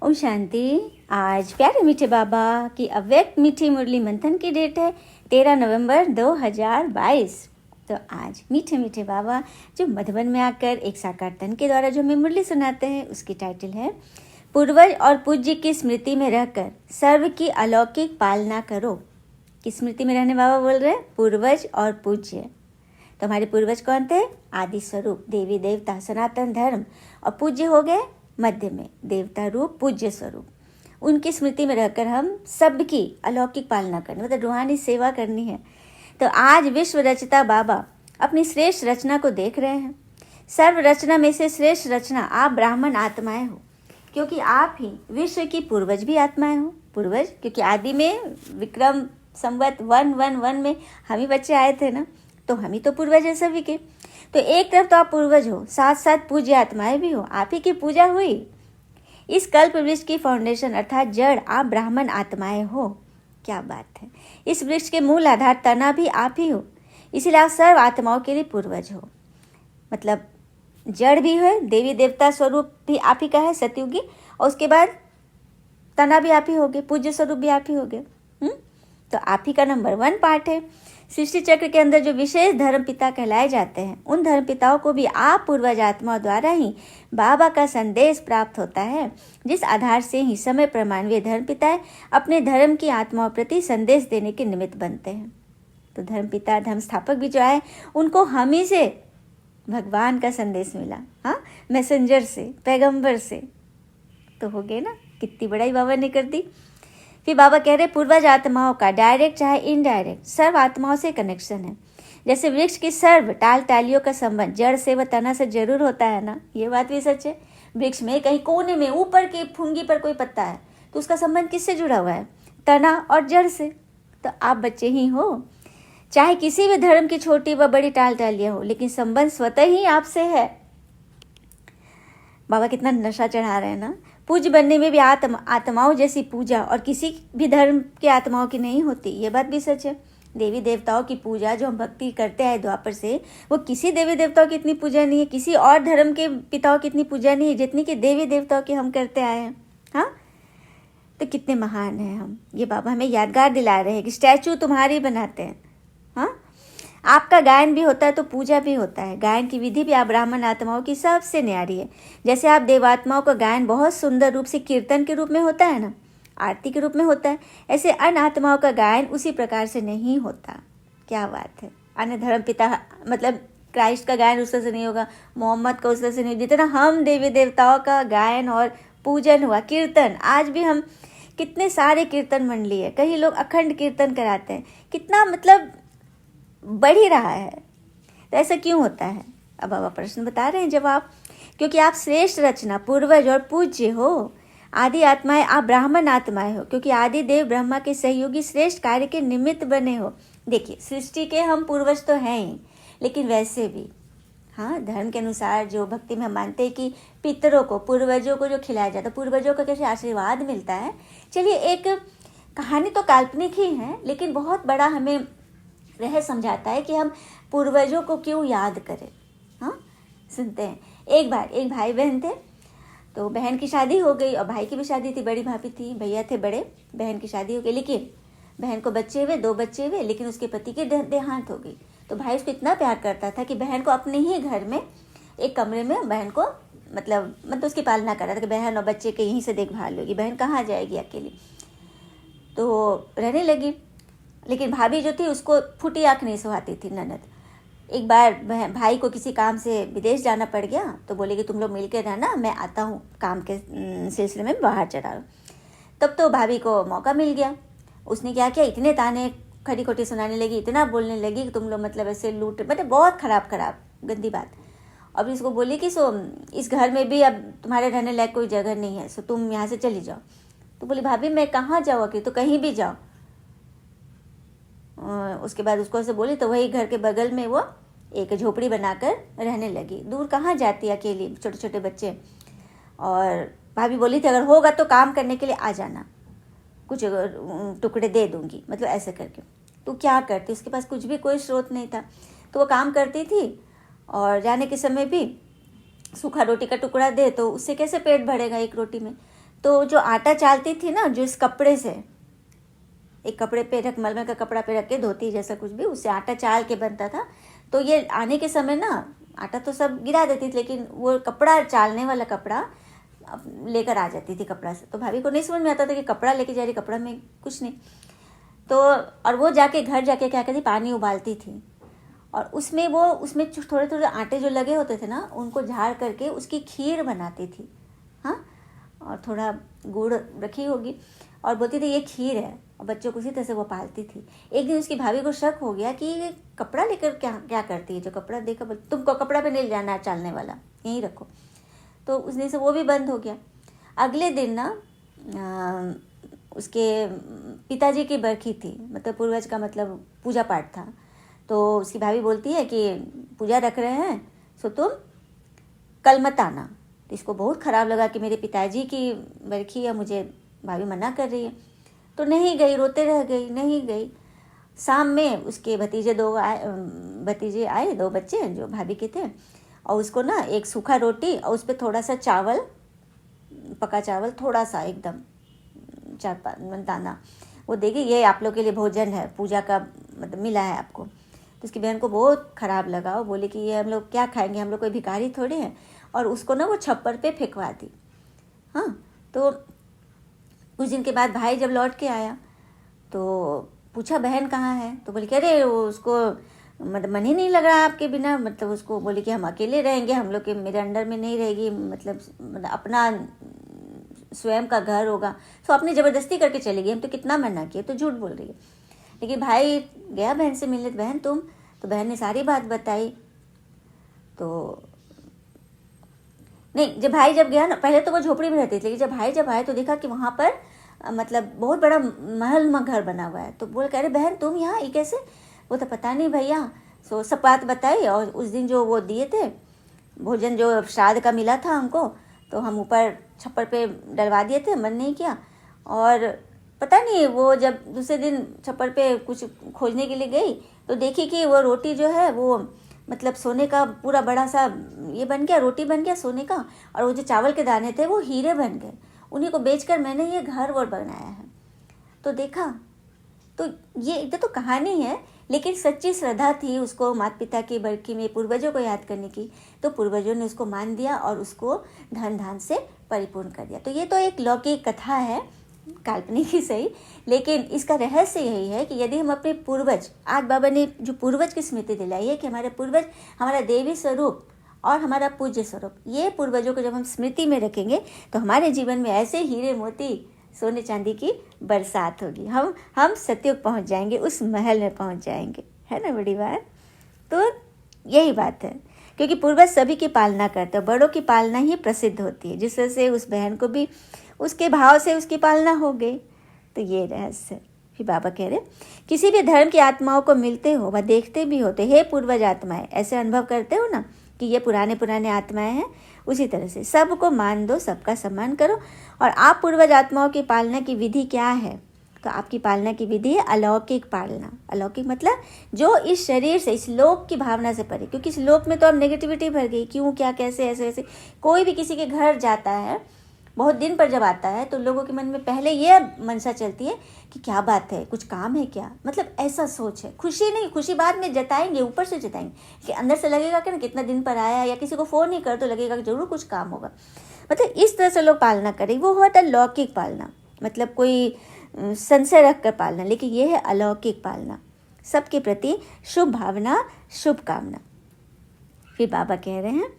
ओम शांति। आज प्यारे मीठे बाबा की अव्यक्त मीठी मुरली मंथन की डेट है 13 नवंबर 2022। तो आज मीठे मीठे बाबा जो मधुबन में आकर एक साकार तन के द्वारा जो हमें मुरली सुनाते हैं, उसकी टाइटल है पूर्वज और पूज्य की स्मृति में रहकर सर्व की अलौकिक पालना करो। किस स्मृति में रहने बाबा बोल रहे हैं? पूर्वज और पूज्य। तो हमारे पूर्वज कौन थे? आदि स्वरूप देवी देवता सनातन धर्म, और पूज्य हो गए मध्य में देवता रूप पूज्य स्वरूप। उनकी स्मृति में रहकर हम सबकी अलौकिक पालना करनी, मतलब रूहानी सेवा करनी है। तो आज विश्व रचता बाबा अपनी श्रेष्ठ रचना को देख रहे हैं। सर्व रचना में से श्रेष्ठ रचना आप ब्राह्मण आत्माएं हो, क्योंकि आप ही विश्व की पूर्वज भी आत्माएं हो। पूर्वज क्योंकि आदि में विक्रम संवत 111 में हम ही बच्चे आए थे ना, तो हम ही तो पूर्वज है सभी के। तो एक तरफ तो आप पूर्वज हो, साथ साथ पूज्य आत्माएं भी हो, आप ही की पूजा हुई। इस कल्प वृक्ष की फाउंडेशन अर्थात जड़ आप ब्राह्मण आत्माएं हो। क्या बात है! इस वृक्ष के मूल आधार तना भी आप ही हो, इसीलिए आप सर्व आत्माओं के लिए पूर्वज हो। मतलब जड़ भी है, देवी देवता स्वरूप भी आप ही का है सतयुगी, और उसके बाद तना भी आप ही हो गए, पूज्य स्वरूप भी आप ही हो गए। तो आप ही का नंबर 1 पार्ट है। सृष्टि चक्र के अंदर जो विशेष धर्म पिता कहलाए जाते हैं, उन धर्म पिताओं को भी आप पूर्वज आत्माओं द्वारा ही बाबा का संदेश प्राप्त होता है, जिस आधार से ही समय प्रमाणवीय धर्म पिता अपने धर्म की आत्माओं प्रति संदेश देने के निमित्त बनते हैं। तो धर्म पिता धर्म स्थापक भी जो आए, उनको हम ही से भगवान का संदेश मिला। हाँ, मैसेंजर से, पैगंबर से। तो हो गए ना, कितनी बड़ाई बाबा ने कर दी। फिर बाबा कह रहे पूर्वज आत्माओं का डायरेक्ट चाहे इनडायरेक्ट सर्व आत्माओं से कनेक्शन है। जैसे वृक्ष की सर्व टाल टालियों का संबंध जड़ से व तना से जरूर होता है ना, ये बात भी सच है। वृक्ष में कहीं कोने में ऊपर की फुंगी पर कोई पत्ता है तो उसका संबंध किससे जुड़ा हुआ है? तना और जड़ से। तो आप बच्चे ही हो, चाहे किसी भी धर्म की छोटी व बड़ी टाल टालियां हो, लेकिन संबंध स्वतः ही आपसे है। बाबा कितना नशा चढ़ा रहे हैं ना। पूज्य बनने में भी आत्माओं जैसी पूजा और किसी भी धर्म के आत्माओं की नहीं होती, ये बात भी सच है। देवी देवताओं की पूजा जो हम भक्ति करते हैं द्वापर से, वो किसी देवी देवताओं की इतनी पूजा नहीं है, किसी और धर्म के पिताओं की इतनी पूजा नहीं है जितनी कि देवी देवताओं की हम करते आए हैं। हाँ, तो कितने महान हैं हम। ये बाबा हमें यादगार दिला रहे हैं कि स्टैचू तुम्हारी बनाते हैं। हाँ, आपका गायन भी होता है तो पूजा भी होता है। गायन की विधि भी आप ब्राह्मण आत्माओं की सबसे न्यारी है। जैसे आप देवात्माओं का गायन बहुत सुंदर रूप से कीर्तन के रूप में होता है ना, आरती के रूप में होता है, ऐसे अन्य आत्माओं का गायन उसी प्रकार से नहीं होता। क्या बात है! अन्य धर्म पिता मतलब क्राइस्ट का गायन उस तरह से नहीं होगा, मोहम्मद का उस तरह से नहीं, जितना हम देवी देवताओं का गायन और पूजन हुआ, कीर्तन। आज भी हम कितने सारे कीर्तन मंडली है, कई लोग अखंड कीर्तन कराते हैं, कितना मतलब बढ़ ही रहा है। तो ऐसा क्यों होता है? अब बाबा प्रश्न बता रहे हैं जवाब। क्योंकि आप श्रेष्ठ रचना पूर्वज और पूज्य हो। आदि आत्माएं आप ब्राह्मण आत्माएं हो, क्योंकि आदि देव ब्रह्मा के सहयोगी श्रेष्ठ कार्य के निमित्त बने हो। देखिए, सृष्टि के हम पूर्वज तो हैं ही, लेकिन वैसे भी हाँ, धर्म के अनुसार जो भक्ति में हम मानते हैं कि पितरों को, पूर्वजों को जो खिलाया जाता है, पूर्वजों को कैसे आशीर्वाद मिलता है। चलिए, एक कहानी तो काल्पनिक ही है, लेकिन बहुत बड़ा हमें रह समझाता है कि हम पूर्वजों को क्यों याद करें। हाँ, सुनते हैं। एक बार एक भाई बहन थे, तो बहन की शादी हो गई और भाई की भी शादी थी। बड़ी भाभी थी, भैया थे बड़े, बहन की शादी हो गई, लेकिन बहन को बच्चे हुए, 2 बच्चे हुए, लेकिन उसके पति की देहांत हो गई। तो भाई उसको इतना प्यार करता था कि बहन को अपने ही घर में एक कमरे में बहन को मतलब उसकी पालना कर रहा था कि बहन और बच्चे के यहीं से देखभाल होगी, बहन कहाँ जाएगी अकेली। तो रहने लगी, लेकिन भाभी जो थी उसको फूटी आँख नहीं सुहाती थी, ननद। एक बार भाई को किसी काम से विदेश जाना पड़ गया, तो बोले कि तुम लोग मिल के रहना, मैं आता हूँ, काम के सिलसिले में बाहर चला रहा। तब तो भाभी को मौका मिल गया। उसने क्या किया, इतने ताने खड़ी खोटी सुनाने लगी, इतना बोलने लगी कि तुम लोग मतलब ऐसे लूट, मतलब बहुत खराब गंदी बात। अब इसको बोली कि सो इस घर में भी अब तुम्हारे रहने लायक कोई जगह नहीं है, सो तुम यहाँ से चली जाओ। तो बोली भाभी मैं कहाँ जाऊँ अकेले, तो कहीं भी जाओ। उसके बाद उसको ऐसे बोली, तो वही घर के बगल में वो एक झोपड़ी बनाकर रहने लगी। दूर कहाँ जाती अकेली, छोटे छोटे बच्चे। और भाभी बोली थी अगर होगा तो काम करने के लिए आ जाना, कुछ टुकड़े दे दूंगी, मतलब ऐसे करके। तो क्या करती, उसके पास कुछ भी कोई स्रोत नहीं था, तो वो काम करती थी। और जाने के समय भी सूखा रोटी का टुकड़ा दे तो उससे कैसे पेट भरेगा एक रोटी में। तो जो आटा चालती थी ना, जो इस कपड़े से, एक कपड़े पे रख, मलमल का कपड़ा पे रख के, धोती जैसा कुछ भी, उससे आटा चाल के बनता था। तो ये आने के समय ना आटा तो सब गिरा देती थी, लेकिन वो कपड़ा, चालने वाला कपड़ा लेकर आ जाती थी कपड़ा से। तो भाभी को नहीं समझ में आता था कि कपड़ा लेके जा रही, कपड़ा में कुछ नहीं। तो और वो जाके घर जाके क्या करती, पानी उबालती थी, और उसमें थोड़े थोड़े आटे जो लगे होते थे ना, उनको झाड़ करके उसकी खीर बनाती थी। हाँ, और थोड़ा गुड़ रखी होगी, और बोलती थी ये खीर है, और बच्चों को उसी तरह से वो पालती थी। एक दिन उसकी भाभी को शक हो गया कि ये कपड़ा लेकर क्या क्या करती है, जो कपड़ा देकर, तुमको कपड़ा पे नहीं जाना है चालने वाला, यहीं रखो। तो उस दिन से वो भी बंद हो गया। अगले दिन ना उसके पिताजी की बरखी थी, मतलब पूर्वज का मतलब पूजा पाठ था। तो उसकी भाभी बोलती है कि पूजा रख रहे हैं, सो तुम कल मत आना। तो इसको बहुत ख़राब लगा कि मेरे पिताजी की बरखी है, मुझे भाभी मना कर रही है। तो नहीं गई, रोते रह गई, नहीं गई। शाम में उसके भतीजे आए, 2 बच्चे जो भाभी के थे, और उसको ना एक सूखा रोटी और उस पर थोड़ा सा चावल, पका चावल थोड़ा सा, एकदम 4-5 दाना, वो देगी, ये आप लोग के लिए भोजन है, पूजा का मतलब मिला है आपको। तो उसकी बहन को बहुत ख़राब लगा, वो बोले कि ये हम लोग क्या खाएंगे, हम लोग कोई भिखारी थोड़े हैं। और उसको ना वो छप्पर पे फेंकवा दी। हाँ, तो कुछ दिन के बाद भाई जब लौट के आया तो पूछा बहन कहाँ है, तो बोले कि अरे उसको मतलब मन ही नहीं लग रहा आपके बिना, मतलब उसको बोले कि हम अकेले रहेंगे, हम लोग के मेरे अंडर में नहीं रहेगी, मतलब अपना स्वयं का घर होगा। तो अपनी ज़बरदस्ती करके चली गई, हम तो कितना मना किया, तो झूठ बोल रही है। लेकिन भाई गया बहन से मिलने, बहन तुम, तो बहन ने सारी बात बताई। तो नहीं, जब भाई गया ना, पहले तो वो झोपड़ी में रहती थी, लेकिन जब भाई आए तो देखा कि वहाँ पर मतलब बहुत बड़ा महल में घर बना हुआ है। तो बोल कह रहे बहन तुम यहाँ, ये कैसे? वो तो पता नहीं भैया। सो सब बात बताई, और उस दिन जो वो दिए थे भोजन, जो श्राद्ध का मिला था हमको, तो हम ऊपर छप्पर पे डलवा दिए थे, मन नहीं किया। और पता नहीं वो जब दूसरे दिन छप्पर पे कुछ खोजने के लिए गई तो देखी कि वो रोटी जो है वो मतलब सोने का पूरा बड़ा सा ये बन गया, रोटी बन गया सोने का, और वो जो चावल के दाने थे वो हीरे बन गए। उन्हीं को बेचकर मैंने ये घर वो बनाया है। तो देखा, तो ये एक तो कहानी है, लेकिन सच्ची श्रद्धा थी उसको माता पिता की बरखी में पूर्वजों को याद करने की, तो पूर्वजों ने उसको मान दिया और उसको धन धान से परिपूर्ण कर दिया। तो ये तो एक लौकिक कथा है, काल्पनिक ही सही, लेकिन इसका रहस्य यही है कि यदि हम अपने पूर्वज, आज बाबा ने जो पूर्वज की स्मृति दिलाई है कि हमारे पूर्वज हमारा देवी स्वरूप और हमारा पूज्य स्वरूप, ये पूर्वजों को जब हम स्मृति में रखेंगे तो हमारे जीवन में ऐसे हीरे मोती सोने चांदी की बरसात होगी। हम सतयुग पहुंच जाएंगे, उस महल में पहुंच जाएंगे, है ना बड़ी बात। तो यही बात है, क्योंकि पूर्वज सभी की पालना करते हैं, बड़ों की पालना ही प्रसिद्ध होती है, जिस वजह से उस बहन को भी उसके भाव से उसकी पालना हो गई। तो ये रहस्य। फिर बाबा कह रहे किसी भी धर्म की आत्माओं को मिलते हो व देखते भी होते, हे पूर्वज आत्माएं, ऐसे अनुभव करते हो ना कि ये पुराने आत्माएं हैं, उसी तरह से सबको मान दो, सबका सम्मान करो। और आप पूर्वज आत्माओं की पालना की विधि क्या है? तो आपकी पालना की विधि है अलौकिक पालना। अलौकिक मतलब जो इस शरीर से, इस लोक की भावना से परे, क्योंकि इस लोक में तो अब नेगेटिविटी भर गई, क्यों क्या कैसे ऐसे ऐसे। कोई भी किसी के घर जाता है, बहुत दिन पर जब आता है तो लोगों के मन में पहले ये मनसा चलती है कि क्या बात है, कुछ काम है क्या, मतलब ऐसा सोच है। खुशी नहीं, खुशी बाद में जताएंगे, ऊपर से जताएंगे कि अंदर से लगेगा कि ना कितना दिन पर आया है, या किसी को फ़ोन ही कर तो लगेगा कि जरूर कुछ काम होगा। मतलब इस तरह से लोग पालना करें, वो होता है लौकिक पालना, मतलब कोई संशय रख कर पालना। लेकिन ये है अलौकिक पालना, सबके प्रति शुभ भावना, शुभ कामना। फिर बाबा कह रहे हैं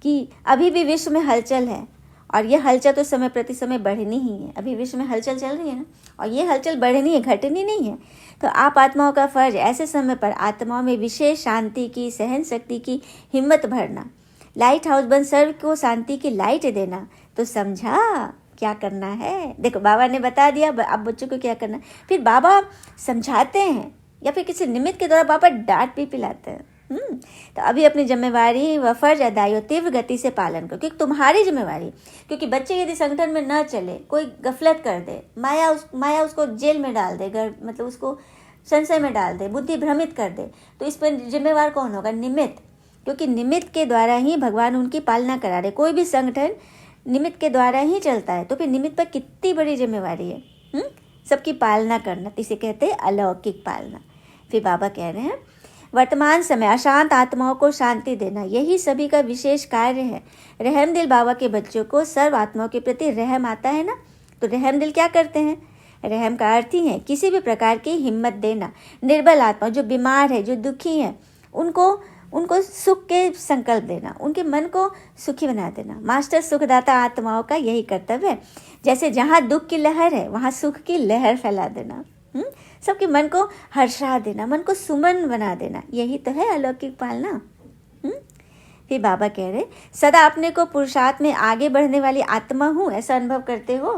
कि अभी भी विश्व में हलचल है, और ये हलचल तो समय प्रति समय बढ़नी ही है। अभी विश्व में हलचल चल रही है ना, और ये हलचल बढ़नी है, घटनी नहीं है। तो आप आत्माओं का फर्ज ऐसे समय पर आत्माओं में विशेष शांति की, सहन शक्ति की हिम्मत भरना, लाइट हाउस बन सर्व को शांति की लाइट देना। तो समझा क्या करना है? देखो बाबा ने बता दिया, अब बच्चों को क्या करना। फिर बाबा समझाते हैं, या फिर किसी निमित्त के द्वारा बाबा डांट भी पिलाते हैं। तो अभी अपनी जिम्मेवारी व फर्ज अदाई और तीव्र गति से पालन करो, क्योंकि तुम्हारी जिम्मेवारी। क्योंकि बच्चे यदि संगठन में न चले, कोई गफलत कर दे, माया उसको जेल में डाल दे, मतलब उसको संशय में डाल दे, बुद्धि भ्रमित कर दे, तो इस पर जिम्मेवार कौन होगा? निमित्त। क्योंकि निमित्त के द्वारा ही भगवान उनकी पालना करा रहे। कोई भी संगठन निमित्त के द्वारा ही चलता है, तो फिर निमित्त पर कितनी बड़ी जिम्मेवारी है। सबकी पालना करना, तो इसे कहते हैं अलौकिक पालना। फिर बाबा कह रहे हैं वर्तमान समय अशांत आत्माओं को शांति देना, यही सभी का विशेष कार्य है। रहमदिल बाबा के बच्चों को सर्व आत्माओं के प्रति रहम आता है ना, तो रहमदिल क्या करते हैं? रहम का अर्थ ही है किसी भी प्रकार की हिम्मत देना। निर्बल आत्मा, जो बीमार है, जो दुखी है, उनको सुख के संकल्प देना, उनके मन को सुखी बना देना। मास्टर सुखदाता आत्माओं का यही कर्तव्य है। जैसे जहाँ दुख की लहर है वहाँ सुख की लहर फैला देना, सबके मन को हर्षा देना, मन को सुमन बना देना, यही तो है अलौकिक पालना। फिर बाबा कह रहे सदा अपने को पुरुषार्थ में आगे बढ़ने वाली आत्मा हूँ, ऐसा अनुभव करते हो।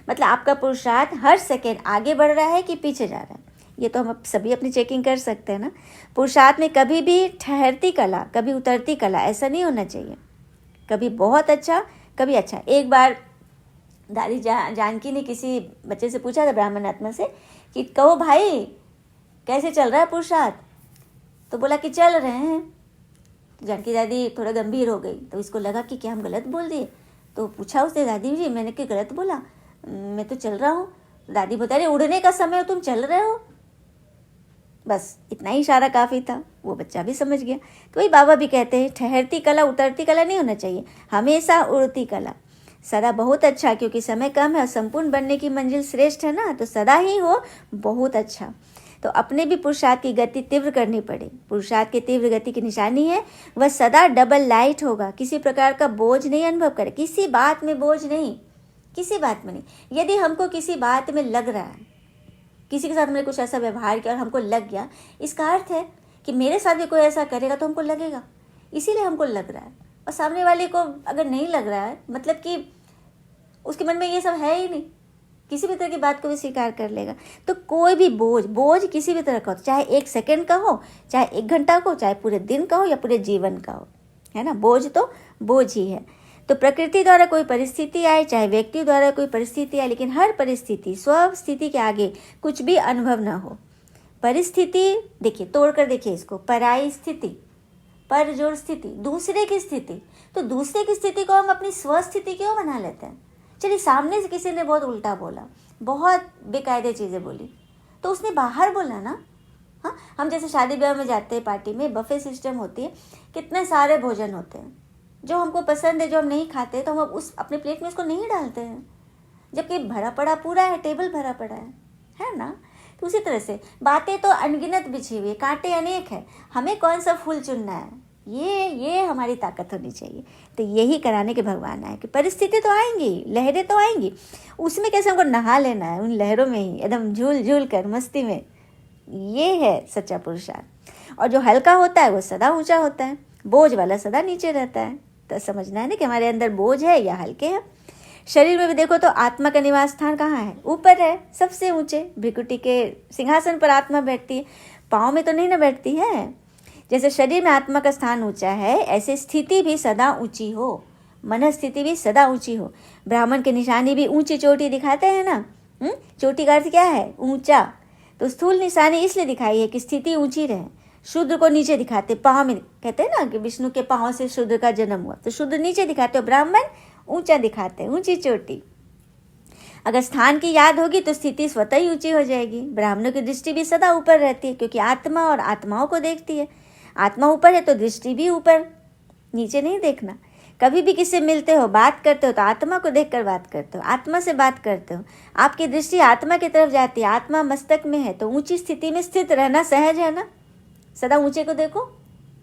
मतलब आपका पुरुषार्थ हर सेकेंड आगे बढ़ रहा है कि पीछे जा रहा है, ये तो हम सभी अपनी चेकिंग कर सकते हैं ना। पुरुषार्थ में कभी भी ठहरती कला, कभी उतरती कला, ऐसा नहीं होना चाहिए। कभी बहुत अच्छा, कभी अच्छा। एक बार दादी जानकी ने किसी बच्चे से पूछा था, ब्राह्मण आत्मा से, कि कहो भाई कैसे चल रहा है पुरुषार्थ? तो बोला कि चल रहे हैं। तो जानकी दादी थोड़ा गंभीर हो गई, तो इसको लगा कि क्या हम गलत बोल दिए। तो पूछा उसने, दादी जी मैंने क्या गलत बोला? मैं तो चल रहा हूँ। दादी बता रही उड़ने का समय हो, तुम चल रहे हो। बस इतना ही इशारा काफ़ी था, वो बच्चा भी समझ गया। तो वही बाबा भी कहते हैं ठहरती कला उतरती कला नहीं होना चाहिए, हमेशा उड़ती कला। सदा बहुत अच्छा, क्योंकि समय कम है और संपूर्ण बनने की मंजिल श्रेष्ठ है ना, तो सदा ही हो बहुत अच्छा। तो अपने भी पुरुषार्थ की गति तीव्र करनी पड़े। पुरुषार्थ की तीव्र गति की निशानी है वह सदा डबल लाइट होगा, किसी प्रकार का बोझ नहीं अनुभव करे, किसी बात में बोझ नहीं, किसी बात में नहीं। यदि हमको किसी बात में लग रहा है, किसी के साथ हमने कुछ ऐसा व्यवहार किया और हमको लग गया, इसका अर्थ है कि मेरे साथ भी कोई ऐसा करेगा तो हमको लगेगा, इसीलिए हमको लग रहा है। और सामने वाले को अगर नहीं लग रहा है, मतलब कि उसके मन में ये सब है ही नहीं, किसी भी तरह की बात को भी स्वीकार कर लेगा। तो कोई भी बोझ किसी भी तरह का हो, चाहे 1 सेकंड का हो, चाहे 1 घंटा का हो, चाहे पूरे दिन का हो या पूरे जीवन का हो, है ना, बोझ तो बोझ ही है। तो प्रकृति द्वारा कोई परिस्थिति आए, चाहे व्यक्ति द्वारा कोई परिस्थिति आए, लेकिन हर परिस्थिति स्व स्थिति के आगे कुछ भी अनुभव न हो। परिस्थिति देखिए, तोड़ कर देखिए इसको, पराई स्थिति, पर जोड़ स्थिति, दूसरे की स्थिति। तो दूसरे की स्थिति को हम अपनी स्व स्थिति क्यों बना लेते हैं? चलिए सामने से किसी ने बहुत उल्टा बोला, बहुत बेकायदे चीज़ें बोली, तो उसने बाहर बोला ना। हाँ, हम जैसे शादी ब्याह में जाते हैं, पार्टी में बफे सिस्टम होती है, कितने सारे भोजन होते हैं, जो हमको पसंद है, जो हम नहीं खाते, तो हम उस अपने प्लेट में उसको नहीं डालते हैं, जबकि भरा पड़ा पूरा है, टेबल भरा पड़ा है ना। तो उसी तरह से बातें तो अनगिनत बिछी हुई है, कांटे अनेक है, हमें कौन सा फूल चुनना है, ये हमारी ताकत होनी चाहिए। तो यही कराने के भगवान आए कि परिस्थिति तो आएंगी, लहरें तो आएंगी, उसमें कैसे हमको नहा लेना है, उन लहरों में ही एकदम झूल झूल कर मस्ती में। ये है सच्चा पुरुषार्थ। और जो हल्का होता है वो सदा ऊंचा होता है, बोझ वाला सदा नीचे रहता है। तो समझना है ना कि हमारे अंदर बोझ है या हल्के हैं। शरीर में भी देखो तो आत्मा का निवास स्थान कहाँ है? ऊपर है, सबसे ऊंचे भृकुटी के सिंहासन पर आत्मा बैठती है, पाँव में तो नहीं ना बैठती है। जैसे शरीर में आत्मा का स्थान ऊंचा है, ऐसे स्थिति भी सदा ऊंची हो, मन स्थिति भी सदा ऊंची हो। ब्राह्मण की निशानी भी ऊंची चोटी दिखाते हैं ना। चोटी का अर्थ क्या है? ऊंचा। तो स्थूल निशानी इसलिए दिखाई है कि स्थिति ऊंची रहे। शूद्र को नीचे दिखाते, पाँव में कहते हैं ना कि विष्णु के पाँव से शूद्र का जन्म हुआ, तो शूद्र नीचे दिखाते हो, ब्राह्मण ऊंचा दिखाते हैं, ऊंची चोटी। अगर स्थान की याद होगी तो स्थिति स्वतः ही ऊंची हो जाएगी। ब्राह्मणों की दृष्टि भी सदा ऊपर रहती है, क्योंकि आत्मा और आत्माओं को देखती है। आत्मा ऊपर है तो दृष्टि भी ऊपर, नीचे नहीं देखना। कभी भी किससे मिलते हो, बात करते हो, तो आत्मा को देखकर बात करते हो, आत्मा से बात करते हो, आपकी दृष्टि आत्मा की तरफ जाती है, आत्मा मस्तक में है, तो ऊंची स्थिति में स्थित रहना सहज है ना। सदा ऊंचे को देखो।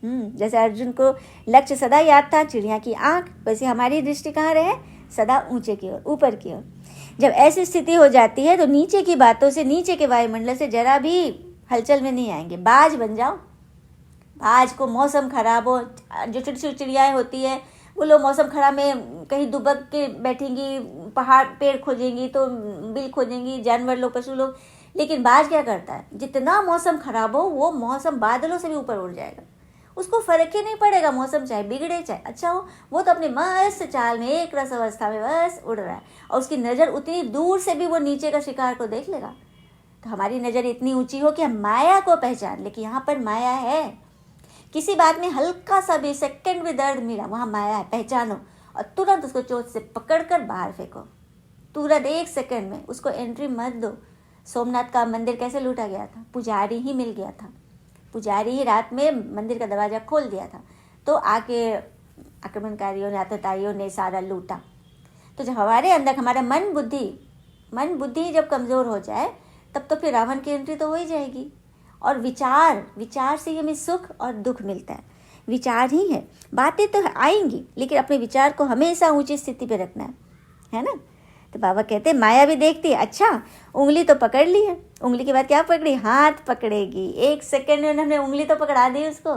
जैसे अर्जुन को लक्ष्य सदा याद था, चिड़िया की आंख, वैसे हमारी दृष्टि कहाँ रहे? सदा ऊंचे की ओर, ऊपर की ओर। जब ऐसी स्थिति हो जाती है तो नीचे की बातों से, नीचे के वायुमंडल से जरा भी हलचल में नहीं आएंगे। बाज बन जाओ। बाज को मौसम खराब हो, जो छोटी छोटी चिड़ियाएँ होती है वो लोग मौसम खराब में कहीं दुबक के बैठेंगी, पहाड़ पेड़ खोजेंगी, तो बिल खोजेंगी, जानवर लोग, पशु लोग। लेकिन बाज क्या करता है? जितना मौसम खराब हो वो मौसम बादलों से भी ऊपर उड़ जाएगा, उसको फर्क ही नहीं पड़ेगा, मौसम चाहे बिगड़े चाहे अच्छा हो, वो तो अपने मस्त चाल में एक रस अवस्था में बस उड़ रहा है, और उसकी नज़र उतनी दूर से भी वो नीचे का शिकार को देख लेगा। तो हमारी नज़र इतनी ऊंची हो कि हम माया को पहचान ले कि यहाँ पर माया है। किसी बात में हल्का सा भी सेकंड भी दर्द मिला, वहाँ माया है, पहचानो, और तुरंत उसको चोट से पकड़कर बाहर फेंको, तुरंत 1 सेकंड में, उसको एंट्री मत दो। सोमनाथ का मंदिर कैसे लूटा गया था? पुजारी ही मिल गया था, पुजारी ही रात में मंदिर का दरवाज़ा खोल दिया था, तो आके आक्रमणकारियों ने, आतताइयों ने सारा लूटा। तो जब हमारे अंदर हमारा मन बुद्धि जब कमज़ोर हो जाए, तब तो फिर रावण की एंट्री तो हो ही जाएगी। और विचार से हमें सुख और दुख मिलता है, विचार ही है। बातें तो आएंगी, लेकिन अपने विचार को हमेशा ऊंची स्थिति पे रखना है ना। तो बाबा कहते हैं माया भी देखती है, अच्छा उंगली तो पकड़ ली है, उंगली के बाद क्या पकड़ी? हाथ पकड़ेगी। 1 सेकंड में उन्होंने उंगली तो पकड़ा दी उसको,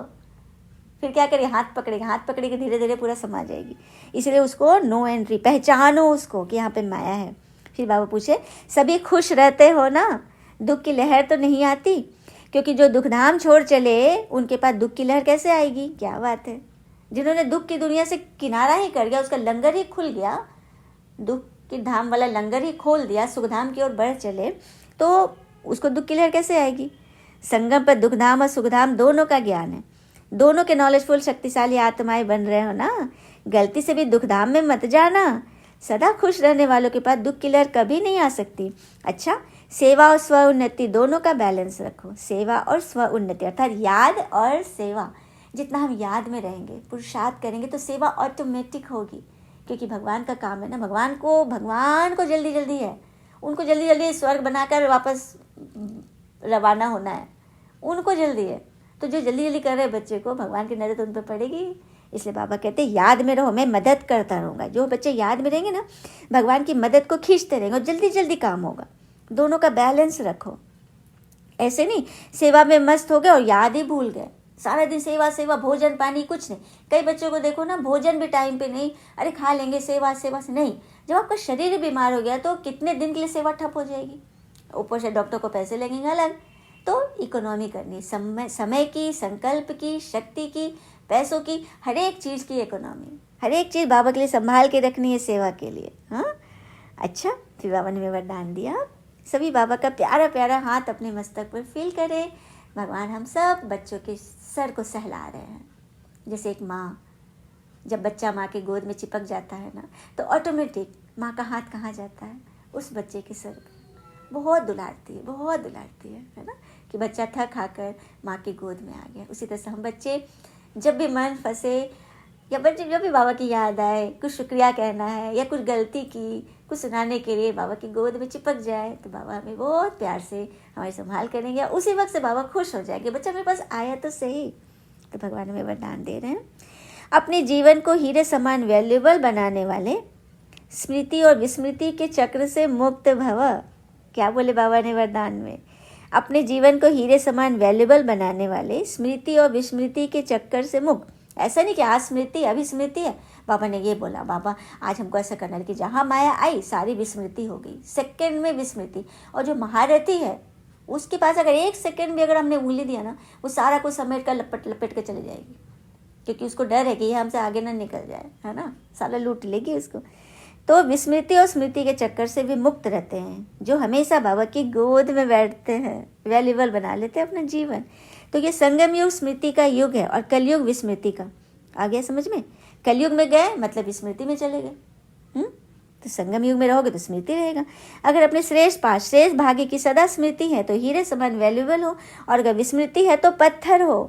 फिर क्या करेगी? हाथ पकड़ेगी, हाथ पकड़ेगी, धीरे धीरे पूरा समा जाएगी। इसलिए उसको नो एंट्री, पहचानो उसको कि यहाँ पे माया है। फिर बाबा पूछे सभी खुश रहते हो ना, दुख की लहर तो नहीं आती? क्योंकि जो दुखधाम छोड़ चले उनके पास दुख की लहर कैसे आएगी? क्या बात है। जिन्होंने दुख की दुनिया से किनारा ही कर गया, उसका लंगर ही खुल गया, दुख की धाम वाला लंगर ही खोल दिया, सुखधाम की ओर बढ़ चले, तो उसको दुख की लहर कैसे आएगी? संगम पर दुखधाम और सुखधाम दोनों का ज्ञान है, दोनों के नॉलेजफुल शक्तिशाली आत्माएं बन रहे हो ना। गलती से भी दुखधाम में मत जाना। सदा खुश रहने वालों के पास दुख की लहर कभी नहीं आ सकती। अच्छा, सेवा और स्व उन्नति दोनों का बैलेंस रखो। सेवा और स्व उन्नति अर्थात याद और सेवा। जितना हम याद में रहेंगे, पुरुषार्थ करेंगे, तो सेवा ऑटोमेटिक होगी, क्योंकि भगवान का काम है ना। भगवान को जल्दी जल्दी है, उनको जल्दी जल्दी स्वर्ग बनाकर वापस रवाना होना है, उनको जल्दी है। तो जो जल्दी जल्दी कर रहे बच्चे को, भगवान की नज़र तो उन पर पड़ेगी। इसलिए बाबा कहते हैं याद में रहो, मैं मदद करता रहूँगा। जो बच्चे याद में रहेंगे ना, भगवान की मदद को खींचते रहेंगे और जल्दी जल्दी काम होगा। दोनों का बैलेंस रखो। ऐसे नहीं सेवा में मस्त हो गए और याद ही भूल गए, सारा दिन सेवा सेवा, भोजन पानी कुछ नहीं। कई बच्चों को देखो ना, भोजन भी टाइम पे नहीं, अरे खा लेंगे, सेवा सेवा से नहीं। जब आपका शरीर बीमार हो गया तो कितने दिन के लिए सेवा ठप हो जाएगी, ऊपर से डॉक्टर को पैसे लगेंगे अलग। तो इकोनॉमी करनी, समय की, संकल्प की, शक्ति की, पैसों की, हर एक चीज़ की इकोनॉमी, हर एक चीज़ बाबा के लिए संभाल के रखनी है, सेवा के लिए। हाँ, अच्छा, फिर बाबा ने वरदान दिया, सभी बाबा का प्यारा प्यारा हाथ अपने मस्तक पर फील करें। भगवान हम सब बच्चों के सर को सहला रहे हैं। जैसे एक माँ, जब बच्चा माँ के गोद में चिपक जाता है ना, तो ऑटोमेटिक माँ का हाथ कहाँ जाता है? उस बच्चे के सर पर। बहुत दुलारती है ना, कि बच्चा थक खाकर माँ की गोद में आ गया। उसी तरह से हम बच्चे जब भी मन फंसे या बच्चे जब भी बाबा की याद आए, कुछ शुक्रिया कहना है या कुछ गलती की, कुछ सुनाने के लिए बाबा की गोद में चिपक जाए, तो बाबा हमें बहुत प्यार से हमारी संभाल करेंगे। उसी वक्त से बाबा खुश हो जाएंगे, बच्चा मेरे पास आया तो सही। तो भगवान हमें वरदान दे रहे हैं, अपने जीवन को हीरे समान वैल्यूबल बनाने वाले, स्मृति और विस्मृति के चक्र से मुक्त भव। क्या बोले बाबा ने वरदान में? अपने जीवन को हीरे समान वैल्यूबल बनाने वाले, स्मृति और विस्मृति के चक्कर से मुक्त। ऐसा नहीं कि आज स्मृति अभी स्मृति है, बाबा ने ये बोला, बाबा आज हमको ऐसा करना है कि जहाँ माया आई सारी विस्मृति हो गई, सेकंड में विस्मृति। और जो महारथी है उसके पास अगर 1 सेकंड भी अगर हमने उंगली दिया ना, वो सारा कुछ समेट कर लपेट के चली जाएगी, क्योंकि उसको डर है कि ये हमसे आगे ना निकल जाए, है ना, साला लूट लेगी उसको। तो विस्मृति और स्मृति के चक्कर से भी मुक्त रहते हैं जो हमेशा बाबा की गोद में बैठते हैं, वैल्यूबल बना लेते हैं अपना जीवन। तो ये संगम युग स्मृति का युग है और कलयुग विस्मृति का। आ गया समझ में? कलयुग में गए मतलब विस्मृति में चले गए। तो संगम युग में रहोगे तो स्मृति रहेगा। अगर अपने श्रेष्ठ भाग्य की सदा स्मृति है तो हीरे समान वैल्यूबल हो, और अगर विस्मृति है तो पत्थर हो,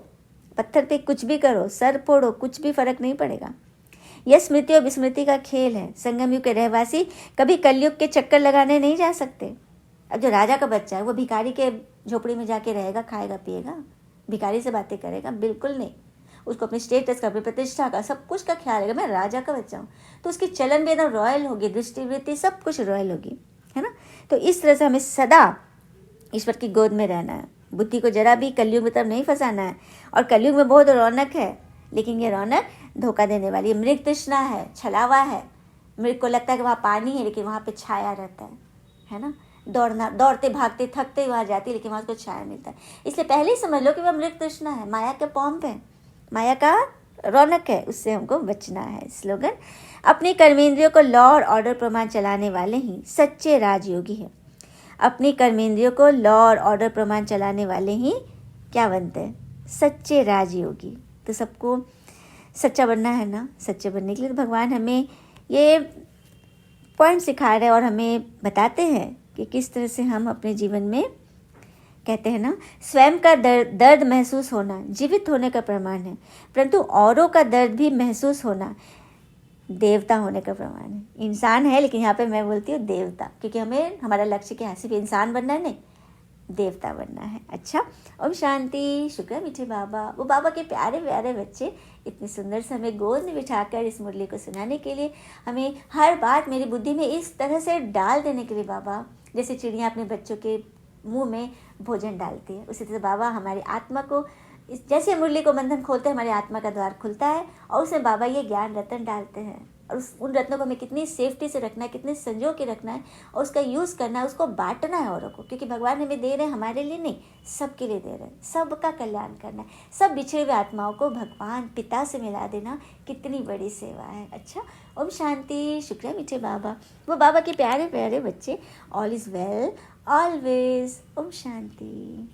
पत्थर पे कुछ भी करो, सर फोड़ो, कुछ भी फर्क नहीं पड़ेगा। यह स्मृति और विस्मृति का खेल है। संगम युग के रहवासी कभी कलयुग के चक्कर लगाने नहीं जा सकते। अब जो राजा का बच्चा है वो भिखारी के झोपड़ी में जाके रहेगा, खाएगा पिएगा, भिखारी से बातें करेगा? बिल्कुल नहीं। उसको अपने स्टेटस का, अपनी प्रतिष्ठा का, सब कुछ का ख्याल रहेगा। मैं राजा का बच्चा हूँ, तो उसकी चलन भी एकदम रॉयल होगी, दृष्टिवृत्ति सब कुछ रॉयल होगी, है ना। तो इस तरह से हमें सदा ईश्वर की गोद में रहना है, बुद्धि को जरा भी कलयुग में तब नहीं फंसाना है। और कलयुग में बहुत रौनक है, लेकिन ये रौनक धोखा देने वाली, मृग तृष्णा है, छलावा है। मृग को लगता है कि वहाँ पानी है, लेकिन वहाँ पे छाया रहता है ना। दौड़ते भागते थकते वहाँ जाती है, लेकिन वहाँ उसको छाया मिलता है। इसलिए पहले ही समझ लो कि वह मृग तृष्णा है, माया के पॉम्प है, माया का रौनक है, उससे हमको बचना है। स्लोगन, अपनी कर्मेंद्रियों को लॉ और ऑर्डर प्रमाण चलाने वाले ही सच्चे राजयोगी हैं। अपनी कर्मेंद्रियों को लॉ और ऑर्डर प्रमाण चलाने वाले ही क्या बनते हैं? सच्चे राजयोगी। तो सबको सच्चा बनना है ना, सच्चे बनने के लिए तो भगवान हमें ये पॉइंट सिखा रहे हैं और हमें बताते हैं कि किस तरह से हम अपने जीवन में, कहते हैं ना, स्वयं का दर्द महसूस होना जीवित होने का प्रमाण है, परंतु औरों का दर्द भी महसूस होना देवता होने का प्रमाण है। इंसान है लेकिन यहाँ पे मैं बोलती हूँ देवता, क्योंकि हमें हमारा लक्ष्य क्या है, सिर्फ इंसान बनना है नहीं, देवता बनना है। अच्छा, ओम शांति। शुक्र है मीठे बाबा, वो बाबा के प्यारे प्यारे बच्चे इतने सुंदर से हमें गोद में बिठाकर इस मुरली को सुनाने के लिए, हमें हर बात मेरी बुद्धि में इस तरह से डाल देने के लिए बाबा, जैसे चिड़िया अपने बच्चों के मुंह में भोजन डालती है, उसी तरह बाबा हमारी आत्मा को, जैसे मुरली को बंधन खोलते हैं हमारी आत्मा का द्वार खुलता है और उसमें बाबा ये ज्ञान रत्न डालते हैं, और उन रत्नों को हमें कितनी सेफ्टी से रखना है, कितने संजो के रखना है और उसका यूज़ करना है, उसको बांटना है औरों को, क्योंकि भगवान हमें दे रहे हैं हमारे लिए नहीं, सबके लिए दे रहे हैं, सबका कल्याण करना है, सब बिछड़े हुए आत्माओं को भगवान पिता से मिला देना कितनी बड़ी सेवा है। अच्छा, ओम शांति। शुक्र है मीठे बाबा, वो बाबा के प्यारे प्यारे बच्चे, ऑल इज़ वेल ऑलवेज। ओम शांति।